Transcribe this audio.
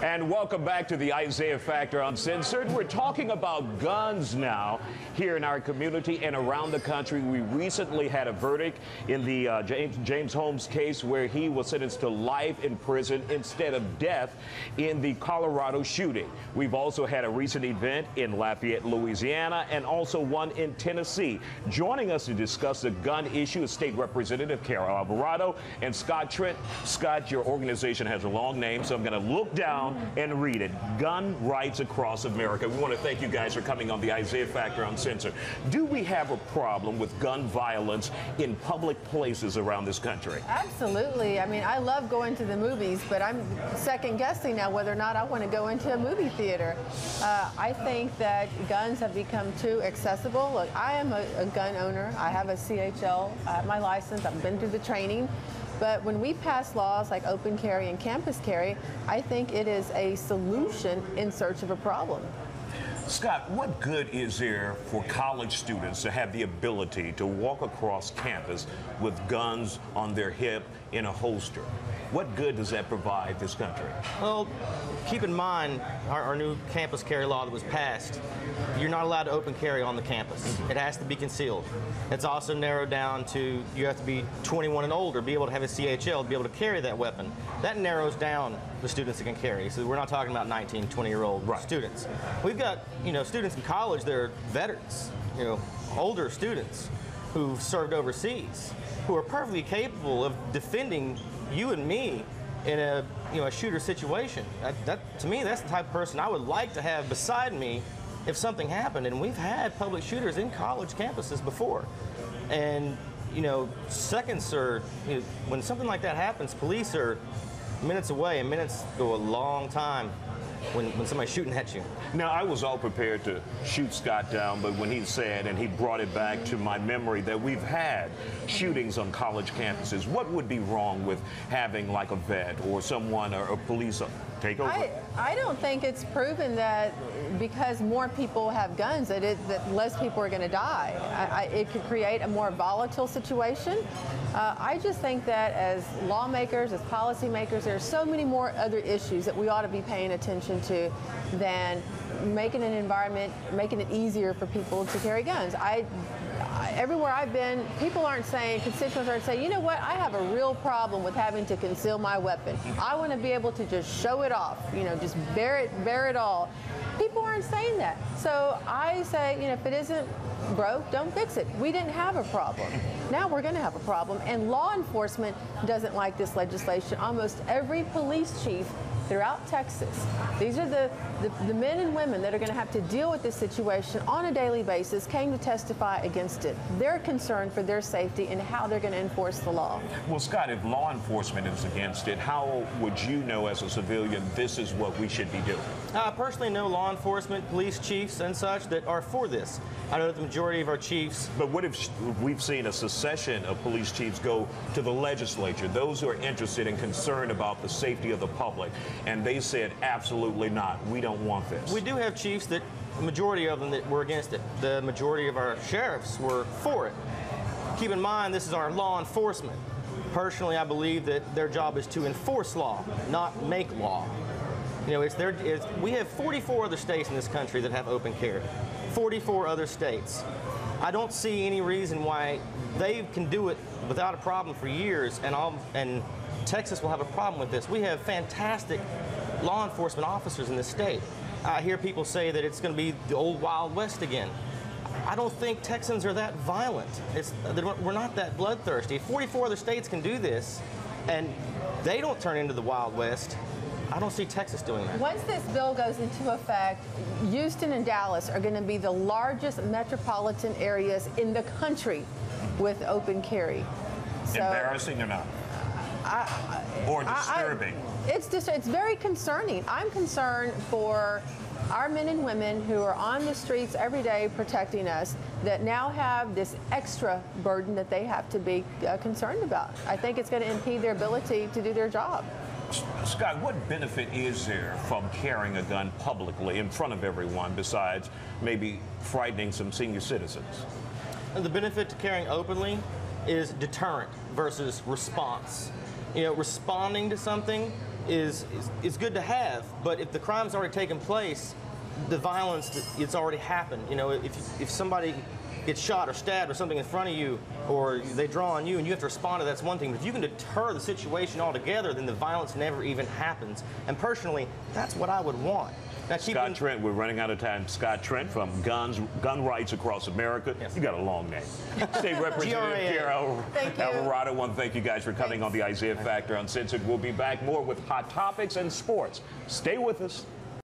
And welcome back to the Isiah Factor Uncensored. We're talking about guns now here in our community and around the country. We recently had a verdict in the James Holmes case where he was sentenced to life in prison instead of death in the Colorado shooting. We've also had a recent event in Lafayette, Louisiana, and also one in Tennessee. Joining us to discuss the gun issue is State Representative Alvarado and Scott Trent. Scott, your organization has a long name, so I'm going to look down and read it. Gun rights across America. We want to thank you guys for coming on the Isiah Factor Uncensored. Do we have a problem with gun violence in public places around this country? Absolutely. I mean, I love going to the movies, but I'm second guessing now whether or not I want to go into a movie theater. I think that guns have become too accessible. Look, I am a gun owner. I have a CHL. I have my license. I've been through the training. But when we pass laws like open carry and campus carry, I think it is a solution in search of a problem. Scott, what good is there for college students to have the ability to walk across campus with guns on their hip in a holster? What good does that provide this country? Well, keep in mind our new campus carry law that was passed. You're not allowed to open carry on the campus. It has to be concealed. It's also narrowed down to you have to be 21 and older, be able to have a CHL, to be able to carry that weapon. That narrows down the students that can carry. So we're not talking about 19, 20-year-old students. We've got, students in college that are veterans, older students who've served overseas, who are perfectly capable of defending you and me in a shooter situation. To me, that's the type of person I would like to have beside me if something happened. And we've had public shooters in college campuses before. And seconds are, when something like that happens, police are minutes away, and minutes go a long time when somebody's shooting at you. Now, I was all prepared to shoot Scott down, but when he said, and he brought it back to my memory, that we've had shootings on college campuses, what would be wrong with having like a vet or someone or a police take over? I don't think it's proven that because more people have guns that less people are going to die. It could create a more volatile situation. I just think that as lawmakers, as policymakers, there are so many more other issues that we ought to be paying attention to than making an environment, making it easier for people to carry guns. Everywhere I've been, people aren't saying, constituents aren't saying, you know what, I have a real problem with having to conceal my weapon. I want to be able to just show it off, just bear it all. People aren't saying that. So I say, if it isn't broke, don't fix it. We didn't have a problem. Now we're going to have a problem. And law enforcement doesn't like this legislation. Almost every police chief throughout Texas, these are the men and women that are going to have to deal with this situation on a daily basis, came to testify against it. They're concerned for their safety and how they're going to enforce the law. Well, Scott, if law enforcement is against it, how would you know as a civilian this is what we should be doing? I personally know law enforcement, police chiefs and such that are for this. I know that the majority of our chiefs... But what if we've seen a succession of police chiefs go to the legislature, those who are interested and concerned about the safety of the public, and they said, absolutely not, we don't want this? We do have chiefs that, the majority of them, that were against it. The majority of our sheriffs were for it. Keep in mind, this is our law enforcement. Personally, I believe that their job is to enforce law, not make law. We have 44 other states in this country that have open carry. 44 other states. I don't see any reason why they can do it without a problem for years, and Texas will have a problem with this. We have fantastic law enforcement officers in this state. I hear people say that it's going to be the old Wild West again. I don't think Texans are that violent. We're not that bloodthirsty. 44 other states can do this, and they don't turn into the Wild West. I don't see Texas doing that. Once this bill goes into effect, Houston and Dallas are going to be the largest metropolitan areas in the country with open carry. So, embarrassing or not? Or disturbing? It's very concerning. I'm concerned for our men and women who are on the streets every day protecting us that now have this extra burden that they have to be concerned about. I think it's going to impede their ability to do their job. Scott, what benefit is there from carrying a gun publicly in front of everyone besides maybe frightening some senior citizens? The benefit to carrying openly is deterrent versus response. Responding to something is good to have, but if the crime's already taken place, the violence, it's already happened. You know, if somebody gets shot or stabbed or something in front of you, or they draw on you and you have to respond to that's one thing. But if you can deter the situation altogether, then the violence never even happens. And personally, that's what I would want. Now, Scott Trent, we're running out of time. Scott Trent from Gun Rights Across America. Yes. You got a long name. State Representative Pierre Alvarado. I want to thank you guys for coming on the Isiah Factor Uncensored. We'll be back more with hot topics and sports. Stay with us.